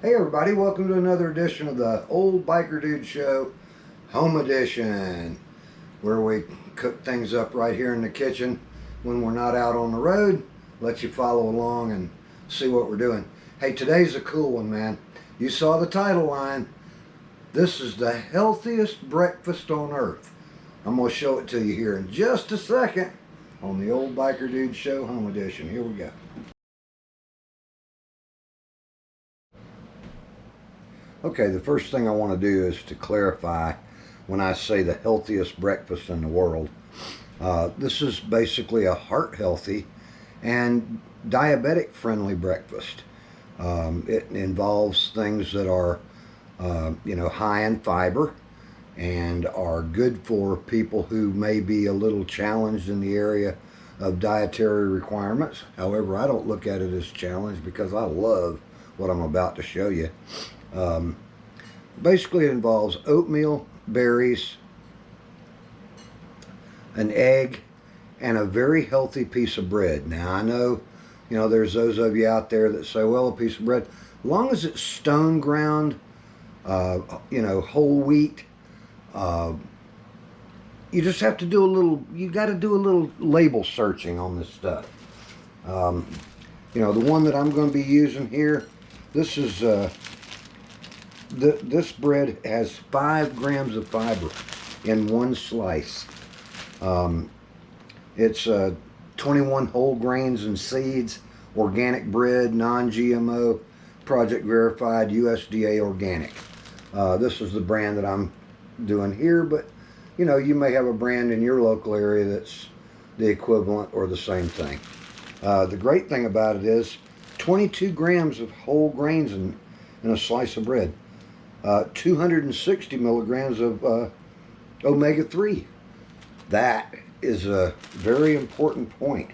Hey everybody, welcome to another edition of the Old Biker Dude Show, Home Edition, where we cook things up right here in the kitchen when we're not out on the road. Let you follow along and see what we're doing. Hey, today's a cool one, man. You saw the title line. This is the healthiest breakfast on earth. I'm going to show it to you here in just a second on the Old Biker Dude Show, Home Edition. Here we go. Okay, the first thing I want to do is to clarify when I say the healthiest breakfast in the world. This is basically a heart healthy and diabetic friendly breakfast. It involves things that are high in fiber and are good for people who may be a little challenged in the area of dietary requirements. However, I don't look at it as challenge because I love what I'm about to show you. Basically, it involves oatmeal, berries, an egg, and a very healthy piece of bread. Now, I know, there's those of you out there that say, well, a piece of bread, as long as it's stone ground, whole wheat, you just have to do you got to do a little label searching on this stuff. The one that I'm going to be using here, this is, this bread has 5 grams of fiber in one slice. It's 21 whole grains and seeds, organic bread, non-GMO, project verified, USDA organic. This is the brand that I'm doing here, but you may have a brand in your local area that's the equivalent or the same thing. The great thing about it is 22 grams of whole grains in a slice of bread. 260 milligrams of omega-3. That is a very important point.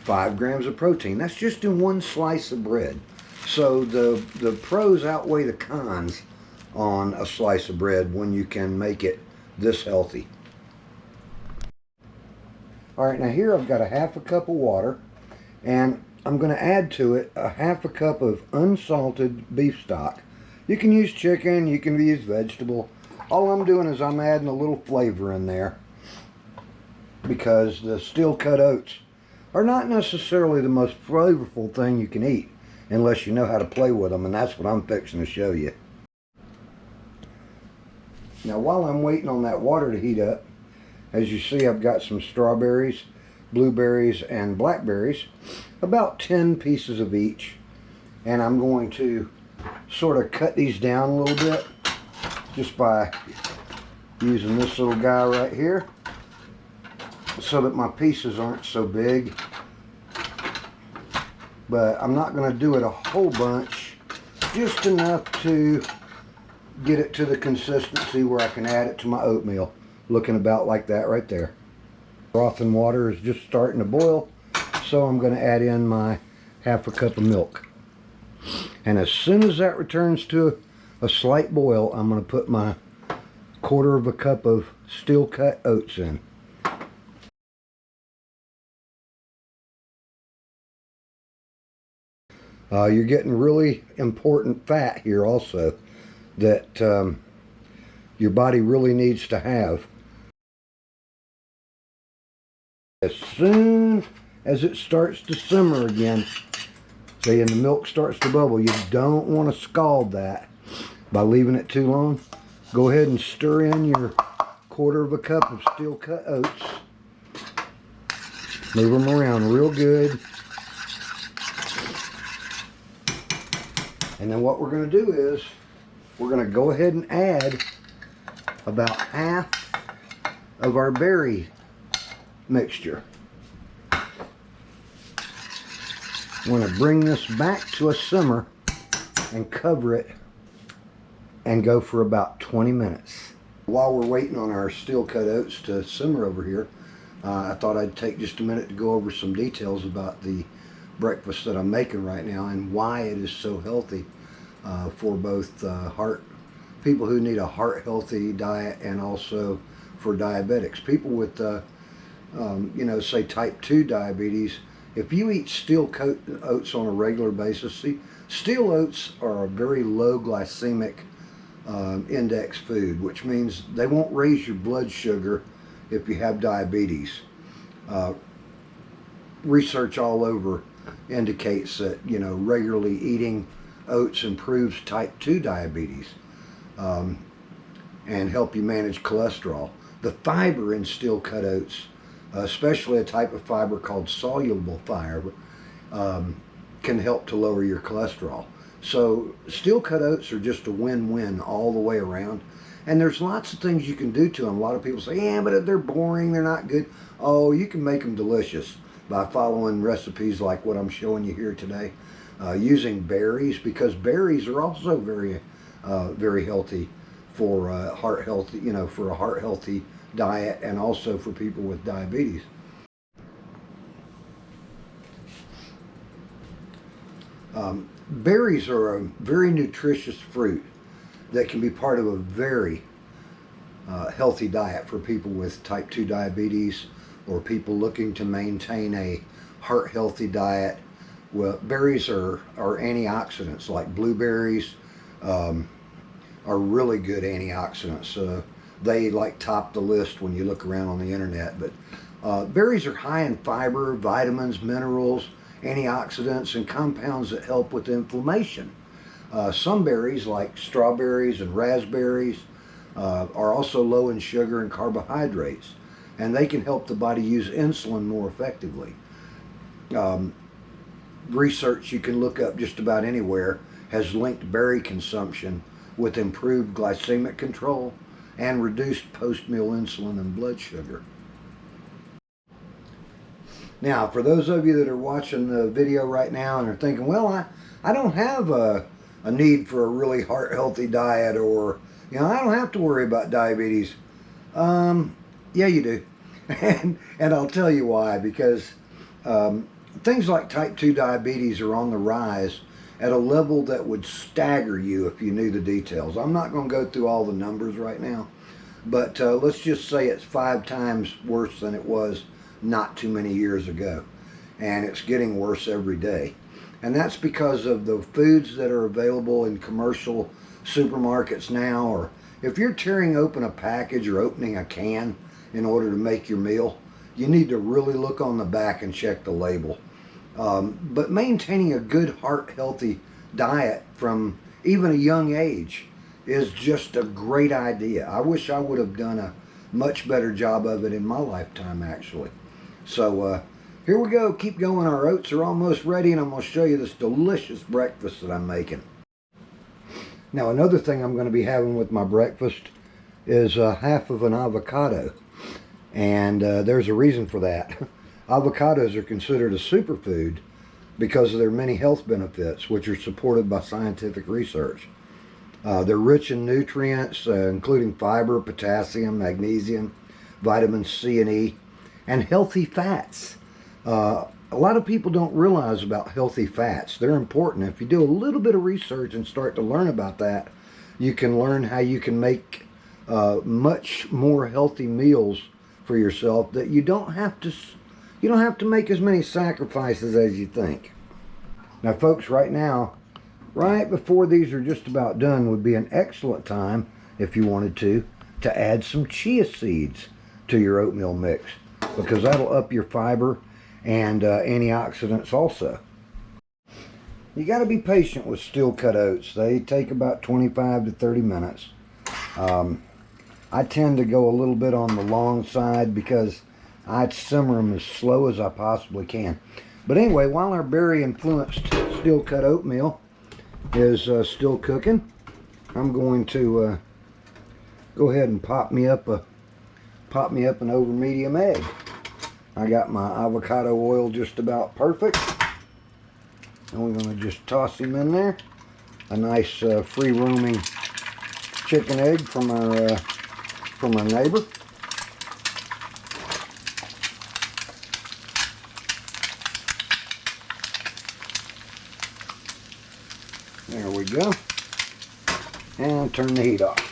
5 grams of protein. That's just in one slice of bread. So the pros outweigh the cons on a slice of bread when you can make it this healthy. Alright, now here I've got a half a cup of water, and I'm going to add to it a half a cup of unsalted beef stock. You can use chicken, you can use vegetable. All I'm doing is I'm adding a little flavor in there because the steel cut oats are not necessarily the most flavorful thing you can eat unless you know how to play with them, and that's what I'm fixing to show you. Now while I'm waiting on that water to heat up, as you see, I've got some strawberries, blueberries, and blackberries, about 10 pieces of each, and I'm going to sort of cut these down a little bit just by using this little guy right here so that my pieces aren't so big. But I'm not going to do it a whole bunch, just enough to get it to the consistency where I can add it to my oatmeal, looking about like that right there. Frothing water is just starting to boil, so I'm going to add in my half a cup of milk. And as soon as that returns to a slight boil, I'm going to put my 1/4 of a cup of steel cut oats in. You're getting really important fat here also that your body really needs to have. As soon as it starts to simmer again, see, and the milk starts to bubble, you don't want to scald that by leaving it too long. Go ahead and stir in your 1/4 of a cup of steel cut oats. Move them around real good. And then what we're going to do is we're going to go ahead and add about half of our berry mixture. I'm going to bring this back to a simmer and cover it and go for about 20 minutes. While we're waiting on our steel cut oats to simmer over here, I thought I'd take just a minute to go over some details about the breakfast that I'm making right now and why it is so healthy for both people who need a heart healthy diet and also for diabetics. People with say type 2 diabetes, if you eat steel cut oats on a regular basis, Steel oats are a very low glycemic index food, which means they won't raise your blood sugar if you have diabetes. Research all over indicates that, you know, regularly eating oats improves type 2 diabetes and help you manage cholesterol. The fiber in steel cut oats, especially a type of fiber called soluble fiber, can help to lower your cholesterol. So steel cut oats are just a win-win all the way around. And there's lots of things you can do to them. A lot of people say, yeah, but they're boring, they're not good. Oh, you can make them delicious by following recipes like what I'm showing you here today. Using berries, because berries are also very healthy for heart healthy, you know, for a heart healthy diet, and also for people with diabetes. Berries are a very nutritious fruit that can be part of a very healthy diet for people with type 2 diabetes or people looking to maintain a heart healthy diet. Well, berries are antioxidants. Like blueberries are really good antioxidants. They like top the list when you look around on the internet. But berries are high in fiber, vitamins, minerals, antioxidants, and compounds that help with inflammation. Some berries, like strawberries and raspberries, are also low in sugar and carbohydrates, and they can help the body use insulin more effectively. Research you can look up just about anywhere has linked berry consumption with improved glycemic control and reduced post-meal insulin and blood sugar. Now, for those of you that are watching the video right now and are thinking, well, I don't have a need for a really heart-healthy diet, or, you know, I don't have to worry about diabetes. Yeah, you do. And I'll tell you why. Because things like type 2 diabetes are on the rise at a level that would stagger you if you knew the details. I'm not going to go through all the numbers right now, but let's just say it's 5 times worse than it was not too many years ago, and it's getting worse every day. And that's because of the foods that are available in commercial supermarkets now, or if you're tearing open a package or opening a can in order to make your meal, you need to really look on the back and check the label. But maintaining a good heart healthy diet from even a young age is just a great idea. I wish I would have done a much better job of it in my lifetime, actually. So here we go. Keep going. Our oats are almost ready, and I'm going to show you this delicious breakfast that I'm making. Now, another thing I'm going to be having with my breakfast is half of an avocado. And there's a reason for that. Avocados are considered a superfood because of their many health benefits, which are supported by scientific research. They're rich in nutrients, including fiber, potassium, magnesium, vitamins C and E, and healthy fats. A lot of people don't realize about healthy fats. They're important. If you do a little bit of research and start to learn about that, you can learn how you can make much more healthy meals for yourself that you don't have to make as many sacrifices as you think. Now, folks, right now, right before these are just about done, would be an excellent time, if you wanted to add some chia seeds to your oatmeal mix, because that'll up your fiber and antioxidants also. You got to be patient with steel cut oats. They take about 25 to 30 minutes. I tend to go a little bit on the long side because I simmer them as slow as I possibly can. But anyway, while our berry influenced steel cut oatmeal is still cooking, I'm going to go ahead and pop me up an over medium egg. I got my avocado oil just about perfect, and we're going to just toss him in there. A nice free roaming chicken egg from our neighbor. There we go. And turn the heat off.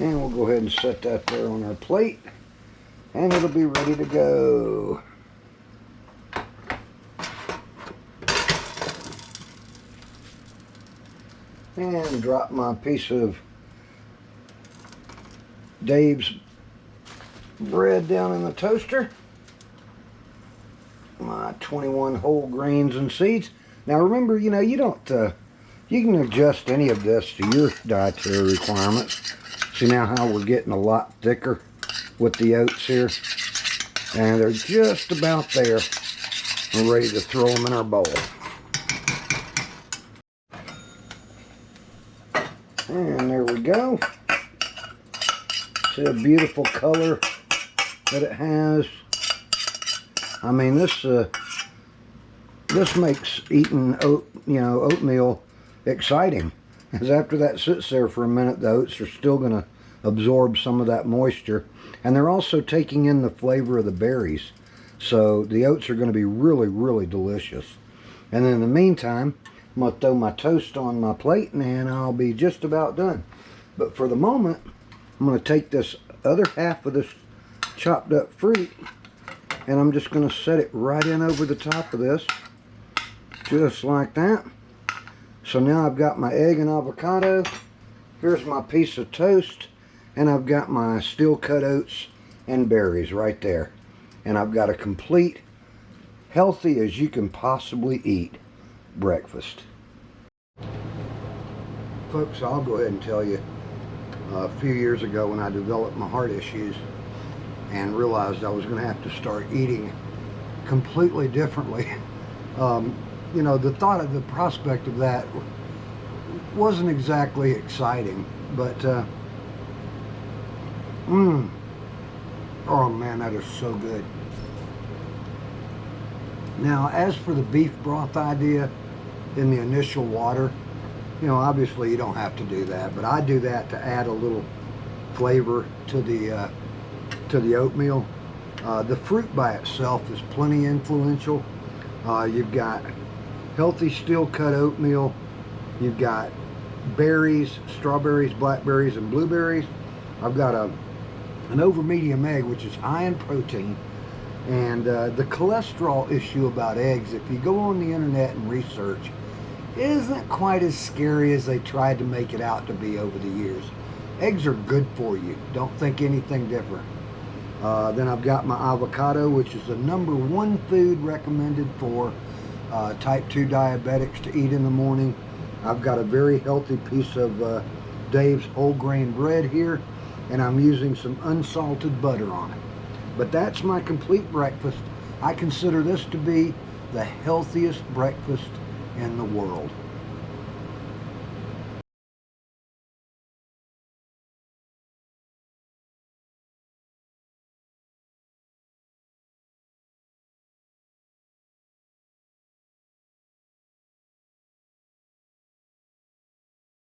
And we'll go ahead and set that there on our plate, and it'll be ready to go. And drop my piece of Dave's bread down in the toaster. My 21 whole grains and seeds. Now remember, you know, you can adjust any of this to your dietary requirements. See now how we're getting a lot thicker with the oats here, and they're just about there. We're ready to throw them in our bowl. And there we go. See a beautiful color that it has. I mean, this makes eating oatmeal exciting, because after that sits there for a minute, the oats are still going to absorb some of that moisture, and they're also taking in the flavor of the berries, so the oats are going to be really, really delicious. And then in the meantime, I'm going to throw my toast on my plate, and I'll be just about done. But for the moment, I'm going to take this other half of this chopped up fruit, and I'm just going to set it right in over the top of this, just like that. So now I've got my egg and avocado, here's my piece of toast, and I've got my steel cut oats and berries right there. And I've got a complete, healthy as you can possibly eat breakfast. Folks, I'll go ahead and tell you, a few years ago when I developed my heart issues and realized I was going to have to start eating completely differently, you know, the thought of the prospect of that wasn't exactly exciting, but oh man, that is so good. Now, as for the beef broth idea in the initial water, you know, obviously you don't have to do that, but I do that to add a little flavor to the oatmeal. The fruit by itself is plenty influential. You've got healthy steel cut oatmeal, you've got berries, strawberries, blackberries, and blueberries. I've got an over medium egg, which is high in protein. And the cholesterol issue about eggs, if you go on the internet and research, isn't quite as scary as they tried to make it out to be over the years. Eggs are good for you. Don't think anything different. Then I've got my avocado, which is the #1 food recommended for type 2 diabetics to eat in the morning. I've got a very healthy piece of Dave's whole grain bread here, and I'm using some unsalted butter on it. But that's my complete breakfast. I consider this to be the healthiest breakfast in the world.